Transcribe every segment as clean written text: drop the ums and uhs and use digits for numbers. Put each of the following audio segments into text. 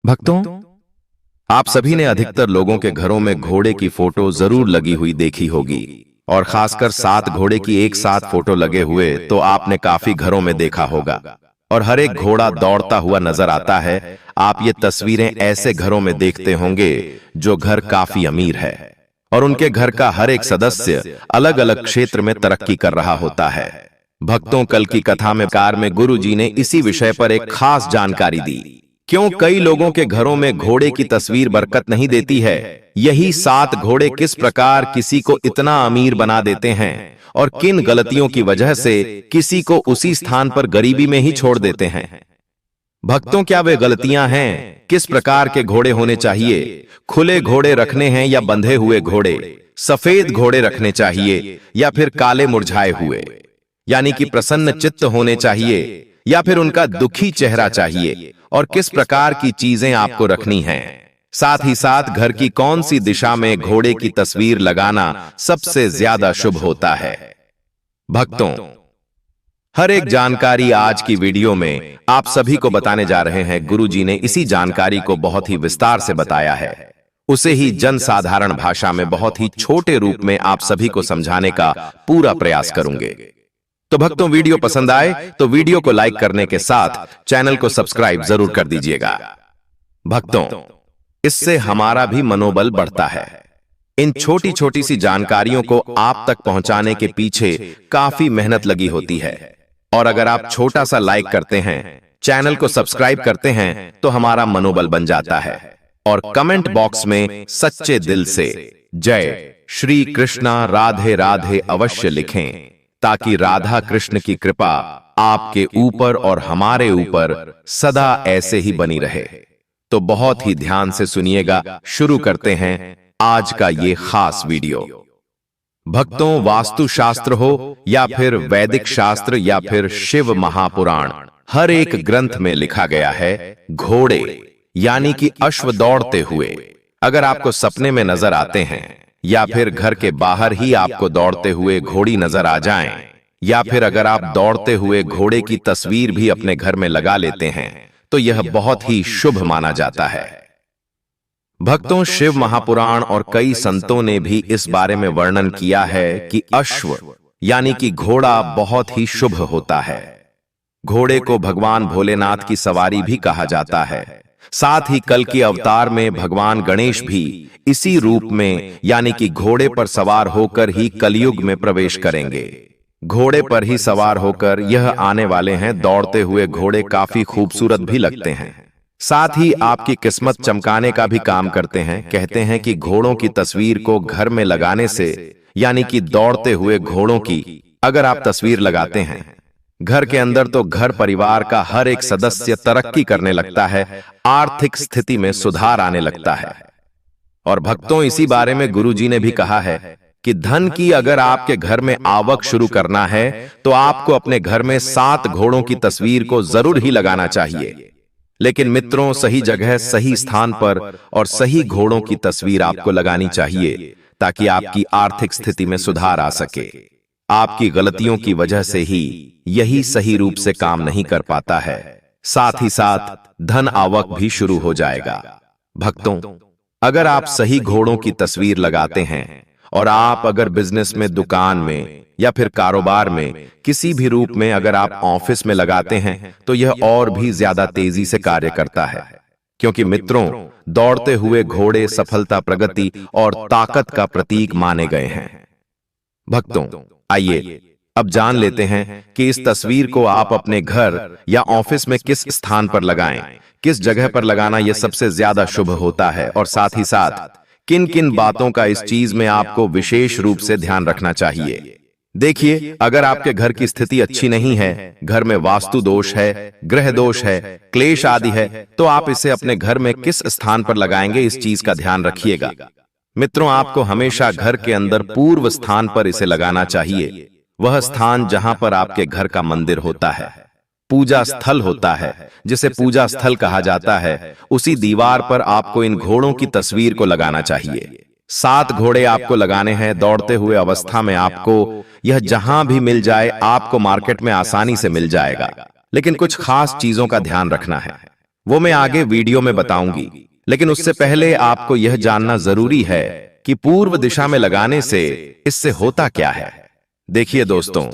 भक्तों, आप सभी ने अधिकतर लोगों के घरों में घोड़े की फोटो जरूर लगी हुई देखी होगी और खासकर 7 घोड़े की एक साथ फोटो लगे हुए तो आपने काफी घरों में देखा होगा। और हर एक घोड़ा दौड़ता हुआ नजर आता है। आप ये तस्वीरें ऐसे घरों में देखते होंगे जो घर काफी अमीर है और उनके घर का हर एक सदस्य अलग अलग क्षेत्र में तरक्की कर रहा होता है। भक्तों, कल की कथा में कार में गुरु जी ने इसी विषय पर एक खास जानकारी दी। क्यों कई लोगों के घरों में घोड़े की तस्वीर बरकत नहीं देती है। यही 7 घोड़े किस प्रकार किसी को इतना अमीर बना देते हैं और किन गलतियों की वजह से किसी को उसी स्थान पर गरीबी में ही छोड़ देते हैं। भक्तों, क्या वे गलतियां हैं? किस प्रकार के घोड़े होने चाहिए? खुले घोड़े रखने हैं या बंधे हुए घोड़े? सफेद घोड़े रखने चाहिए या फिर काले मुरझाए हुए? यानी कि प्रसन्न चित्त होने चाहिए या फिर उनका दुखी चेहरा चाहिए? और किस प्रकार की चीजें आपको रखनी हैं? साथ ही साथ घर की कौन सी दिशा में घोड़े की तस्वीर लगाना सबसे ज्यादा शुभ होता है? भक्तों, हर एक जानकारी आज की वीडियो में आप सभी को बताने जा रहे हैं। गुरुजी ने इसी जानकारी को बहुत ही विस्तार से बताया है। उसे ही जनसाधारण भाषा में बहुत ही छोटे रूप में आप सभी को समझाने का पूरा प्रयास करूंगे। तो भक्तों, वीडियो पसंद आए तो वीडियो को लाइक करने के साथ चैनल को सब्सक्राइब जरूर कर दीजिएगा। भक्तों, इससे हमारा भी मनोबल बढ़ता है। इन छोटी छोटी सी जानकारियों को आप तक पहुंचाने के पीछे काफी मेहनत लगी होती है और अगर आप छोटा सा लाइक करते हैं, चैनल को सब्सक्राइब करते हैं तो हमारा मनोबल बन जाता है। और कमेंट बॉक्स में सच्चे दिल से जय श्री कृष्णा राधे राधे अवश्य लिखें ताकि राधा कृष्ण की कृपा आपके ऊपर और हमारे ऊपर सदा ऐसे ही बनी रहे। तो बहुत ही ध्यान से सुनिएगा। शुरू करते हैं आज का ये खास वीडियो। भक्तों, वास्तुशास्त्र हो या फिर वैदिक शास्त्र या फिर शिव महापुराण, हर एक ग्रंथ में लिखा गया है घोड़े यानी कि अश्व दौड़ते हुए अगर आपको सपने में नजर आते हैं या फिर घर के बाहर ही आपको दौड़ते हुए घोड़ी नजर आ जाएं, या फिर अगर आप दौड़ते हुए घोड़े की तस्वीर भी अपने घर में लगा लेते हैं तो यह बहुत ही शुभ माना जाता है। भक्तों, शिव महापुराण और कई संतों ने भी इस बारे में वर्णन किया है कि अश्व यानी कि घोड़ा बहुत ही शुभ होता है। घोड़े को भगवान भोलेनाथ की सवारी भी कहा जाता है। साथ ही कल की अवतार में भगवान गणेश भी इसी रूप में यानी कि घोड़े पर सवार होकर ही कलयुग में प्रवेश करेंगे। घोड़े पर ही सवार होकर यह आने वाले हैं। दौड़ते हुए घोड़े काफी खूबसूरत भी लगते हैं, साथ ही आपकी किस्मत चमकाने का भी काम करते हैं। कहते हैं कि घोड़ों की तस्वीर को घर में लगाने से यानी कि दौड़ते हुए घोड़ों की अगर आप तस्वीर लगाते हैं घर के अंदर तो घर परिवार का हर एक सदस्य तरक्की करने लगता है, आर्थिक स्थिति में सुधार आने लगता है। और भक्तों, इसी बारे में गुरुजी ने भी कहा है कि धन की अगर आपके घर में आवक शुरू करना है तो आपको अपने घर में 7 घोड़ों की तस्वीर को जरूर ही लगाना चाहिए। लेकिन मित्रों, सही जगह, सही स्थान पर और सही घोड़ों की तस्वीर आपको लगानी चाहिए ताकि आपकी आर्थिक स्थिति में सुधार आ सके। आपकी गलतियों की वजह से ही यही सही रूप से काम नहीं कर पाता है, साथ ही साथ धन आवक भी शुरू हो जाएगा। भक्तों, अगर आप सही घोड़ों की तस्वीर लगाते हैं और आप अगर बिजनेस में, दुकान में या फिर कारोबार में किसी भी रूप में अगर आप ऑफिस में लगाते हैं तो यह और भी ज्यादा तेजी से कार्य करता है। क्योंकि मित्रों, दौड़ते हुए घोड़े सफलता, प्रगति और ताकत का प्रतीक माने गए हैं। भक्तों, आइए अब जान लेते हैं कि इस तस्वीर को आप अपने घर या ऑफिस में किस स्थान पर लगाएं, किस जगह पर लगाना यह सबसे ज्यादा शुभ होता है और साथ ही साथ किन किन बातों का इस चीज में आपको विशेष रूप से ध्यान रखना चाहिए। देखिए, अगर आपके घर की स्थिति अच्छी नहीं है, घर में वास्तु दोष है, ग्रह दोष है, क्लेश आदि है, तो आप इसे अपने घर में किस स्थान पर लगाएंगे इस चीज का ध्यान रखिएगा। मित्रों, आपको हमेशा घर के अंदर पूर्व स्थान पर इसे लगाना चाहिए। वह स्थान जहां पर आपके घर का मंदिर होता है, पूजा स्थल होता है, जिसे पूजा स्थल कहा जाता है, उसी दीवार पर आपको इन घोड़ों की तस्वीर को लगाना चाहिए। 7 घोड़े आपको लगाने हैं दौड़ते हुए अवस्था में। आपको यह जहां भी मिल जाए, आपको मार्केट में आसानी से मिल जाएगा, लेकिन कुछ खास चीजों का ध्यान रखना है। वो मैं आगे वीडियो में बताऊंगी, लेकिन उससे पहले आपको यह जानना जरूरी है कि पूर्व दिशा में लगाने से इससे होता क्या है। देखिए दोस्तों,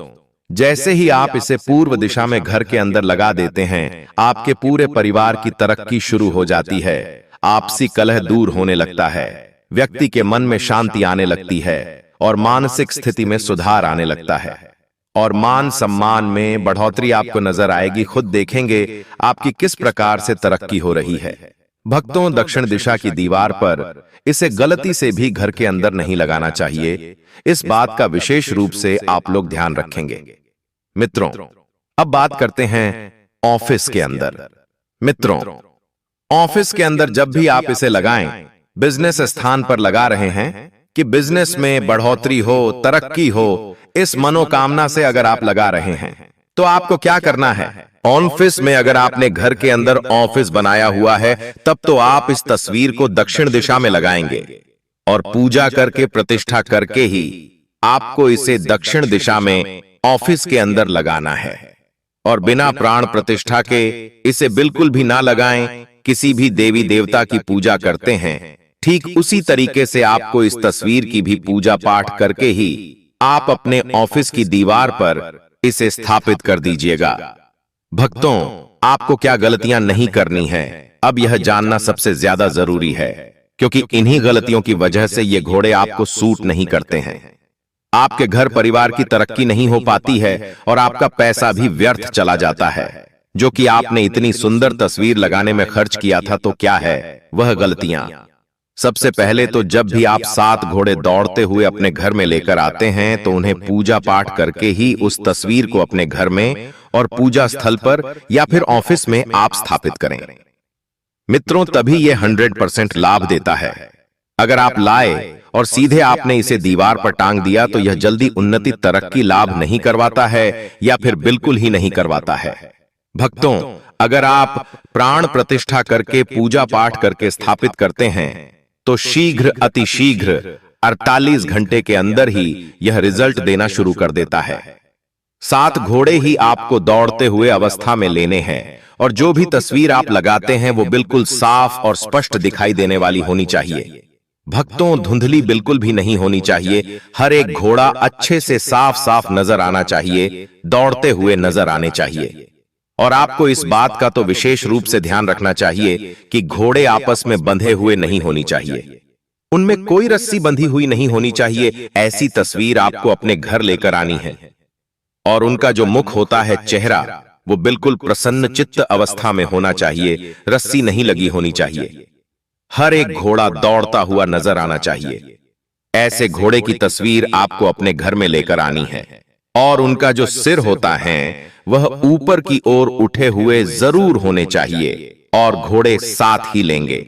जैसे ही आप इसे पूर्व दिशा में घर के अंदर लगा देते हैं, आपके पूरे परिवार की तरक्की शुरू हो जाती है, आपसी कलह दूर होने लगता है, व्यक्ति के मन में शांति आने लगती है और मानसिक स्थिति में सुधार आने लगता है और मान सम्मान में बढ़ोतरी आपको नजर आएगी। खुद देखेंगे आपकी किस प्रकार से तरक्की हो रही है। भक्तों, दक्षिण दिशा की दीवार पर इसे गलती से भी घर के अंदर नहीं लगाना चाहिए। इस बात का विशेष रूप से आप लोग ध्यान रखेंगे। मित्रों, अब बात करते हैं ऑफिस के अंदर। मित्रों, ऑफिस के अंदर जब भी आप इसे लगाएं, बिजनेस स्थान पर लगा रहे हैं कि बिजनेस में बढ़ोतरी हो, तरक्की हो, इस मनोकामना से अगर आप लगा रहे हैं तो आपको क्या करना है। ऑफिस में अगर आपने घर के अंदर ऑफिस बनाया हुआ है, तब तो आप इस तस्वीर को दक्षिण दिशा में लगाएंगे और पूजा करके प्रतिष्ठा करके ही आपको इसे दक्षिण दिशा में ऑफिस के अंदर लगाना है। और बिना प्राण प्रतिष्ठा के इसे बिल्कुल भी ना लगाएं। किसी भी देवी देवता की पूजा करते हैं, ठीक उसी तरीके से आपको इस तस्वीर की भी पूजा पाठ करके ही आप अपने ऑफिस की दीवार पर इसे स्थापित कर दीजिएगा। भक्तों, आपको क्या गलतियां नहीं करनी है, अब यह जानना सबसे ज्यादा जरूरी है, क्योंकि इन्हीं गलतियों की वजह से ये घोड़े आपको सूट नहीं करते हैं। आपके घर परिवार की तरक्की नहीं हो पाती है और आपका पैसा भी व्यर्थ चला जाता है, जो कि आपने इतनी सुंदर तस्वीर लगाने में खर्च किया था। तो क्या है वह गलतियां? सबसे पहले तो जब भी आप 7 घोड़े दौड़ते हुए अपने घर में लेकर आते हैं, तो उन्हें पूजा पाठ करके ही उस तस्वीर को अपने घर में और पूजा स्थल पर या फिर ऑफिस में आप स्थापित करें। मित्रों, तभी यह 100% लाभ देता है। अगर आप लाए और सीधे आपने इसे दीवार पर टांग दिया, तो यह जल्दी उन्नति, तरक्की, लाभ नहीं करवाता है या फिर बिल्कुल ही नहीं करवाता है। भक्तों, अगर आप प्राण प्रतिष्ठा करके पूजा पाठ करके स्थापित करते हैं, तो शीघ्र, अतिशीघ्र 48 घंटे के अंदर ही यह रिजल्ट देना शुरू कर देता है। 7 घोड़े ही आपको दौड़ते हुए अवस्था में लेने हैं और जो भी तस्वीर आप लगाते हैं वो बिल्कुल साफ और स्पष्ट दिखाई देने वाली होनी चाहिए। भक्तों, धुंधली बिल्कुल भी नहीं होनी चाहिए। हर एक घोड़ा अच्छे से साफ साफ नजर आना चाहिए, दौड़ते हुए नजर आने चाहिए। और आपको इस बात का तो विशेष रूप से ध्यान रखना चाहिए कि घोड़े आपस में बंधे हुए नहीं होनी चाहिए, उनमें कोई रस्सी बंधी हुई नहीं होनी चाहिए। ऐसी तस्वीर आपको अपने घर लेकर आनी है और उनका जो मुख होता है, चेहरा, वो बिल्कुल प्रसन्न चित्त अवस्था में होना चाहिए, रस्सी नहीं लगी होनी चाहिए। हर एक घोड़ा दौड़ता हुआ नजर आना चाहिए। ऐसे घोड़े की तस्वीर आपको अपने घर में लेकर आनी है और उनका जो सिर होता है वह ऊपर की ओर उठे हुए जरूर होने चाहिए और घोड़े 7 ही लेंगे।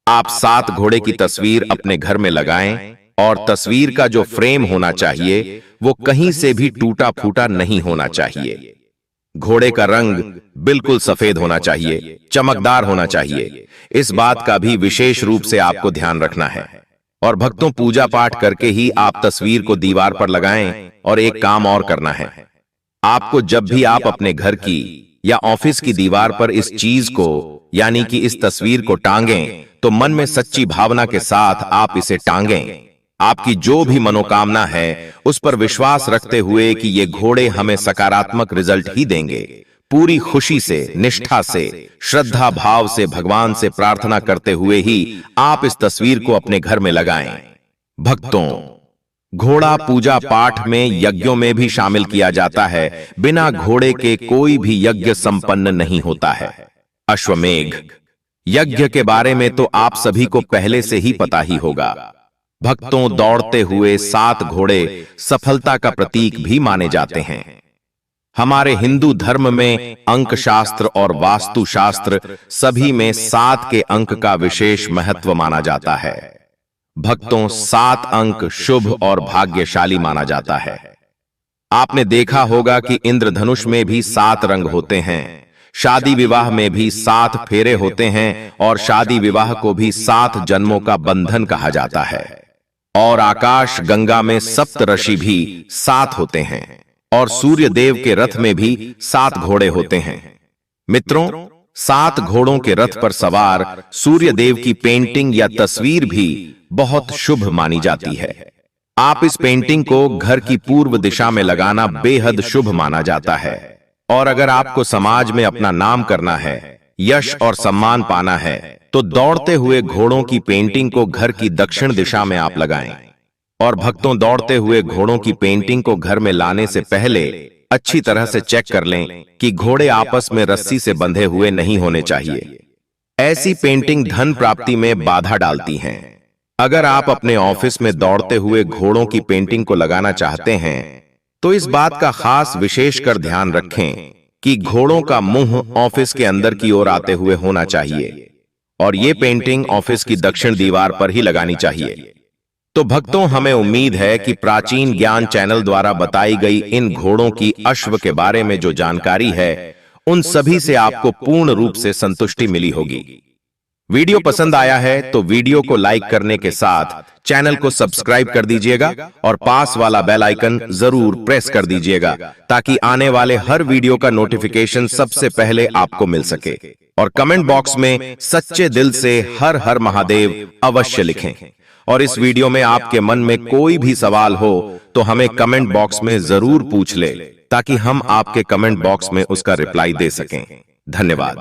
आप 7 घोड़े की तस्वीर अपने घर में लगाएं और तस्वीर का जो फ्रेम होना चाहिए वो कहीं से भी टूटा फूटा नहीं होना चाहिए। घोड़े का रंग बिल्कुल सफेद होना चाहिए, चमकदार होना चाहिए। इस बात का भी विशेष रूप से आपको ध्यान रखना है। और भक्तों, पूजा पाठ करके ही आप तस्वीर को दीवार पर लगाएं। और एक काम और करना है, आपको जब भी आप अपने घर की या ऑफिस की दीवार पर इस चीज को यानी कि इस तस्वीर को टांगें, तो मन में सच्ची भावना के साथ आप इसे टांगें। आपकी जो भी मनोकामना है उस पर विश्वास रखते हुए कि ये घोड़े हमें सकारात्मक रिजल्ट ही देंगे। पूरी खुशी से, निष्ठा से, श्रद्धा भाव से भगवान से प्रार्थना करते हुए ही आप इस तस्वीर को अपने घर में लगाएं। भक्तों, घोड़ा पूजा पाठ में, यज्ञों में भी शामिल किया जाता है। बिना घोड़े के कोई भी यज्ञ संपन्न नहीं होता है। अश्वमेघ यज्ञ के बारे में तो आप सभी को पहले से ही पता ही होगा। भक्तों, दौड़ते हुए 7 घोड़े सफलता का प्रतीक भी माने जाते हैं। हमारे हिंदू धर्म में अंक शास्त्र और वास्तु शास्त्र सभी में 7 के अंक का विशेष महत्व माना जाता है। भक्तों, 7 अंक शुभ और भाग्यशाली माना जाता है। आपने देखा होगा कि इंद्रधनुष में भी 7 रंग होते हैं, शादी विवाह में भी 7 फेरे होते हैं और शादी विवाह को भी 7 जन्मों का बंधन कहा जाता है। और आकाश गंगा में सप्तऋषि भी 7 होते हैं और सूर्य देव के रथ में भी 7 घोड़े होते हैं। मित्रों, 7 घोड़ों के रथ पर सवार सूर्य देव की पेंटिंग या तस्वीर भी बहुत शुभ मानी जाती है। आप इस पेंटिंग को घर की पूर्व दिशा में लगाना बेहद शुभ माना जाता है। और अगर आपको समाज में अपना नाम करना है, यश और सम्मान पाना है, तो दौड़ते हुए घोड़ों की पेंटिंग को घर की दक्षिण दिशा में आप लगाएं। और भक्तों, दौड़ते हुए घोड़ों की पेंटिंग को घर में लाने से पहले अच्छी तरह से चेक कर लें कि घोड़े आपस में रस्सी से बंधे हुए नहीं होने चाहिए। ऐसी पेंटिंग धन प्राप्ति में बाधा डालती हैं। अगर आप अपने ऑफिस में दौड़ते हुए घोड़ों की पेंटिंग को लगाना चाहते हैं, तो इस बात का खास विशेषकर ध्यान रखें कि घोड़ों का मुंह ऑफिस के अंदर की ओर आते हुए होना चाहिए और ये पेंटिंग ऑफिस की दक्षिण दीवार पर ही लगानी चाहिए। तो भक्तों, हमें उम्मीद है कि प्राचीन ज्ञान चैनल द्वारा बताई गई इन घोड़ों की अश्व के बारे में जो जानकारी है, उन सभी से आपको पूर्ण रूप से संतुष्टि मिली होगी। वीडियो पसंद आया है तो वीडियो को लाइक करने के साथ चैनल को सब्सक्राइब कर दीजिएगा और पास वाला बेल आइकन जरूर प्रेस कर दीजिएगा ताकि आने वाले हर वीडियो का नोटिफिकेशन सबसे पहले आपको मिल सके। और कमेंट बॉक्स में सच्चे दिल से हर हर महादेव अवश्य लिखें। और इस वीडियो में आपके मन में कोई भी सवाल हो तो हमें कमेंट बॉक्स में जरूर पूछ ले ताकि हम आपके कमेंट बॉक्स में उसका रिप्लाई दे सकें। धन्यवाद।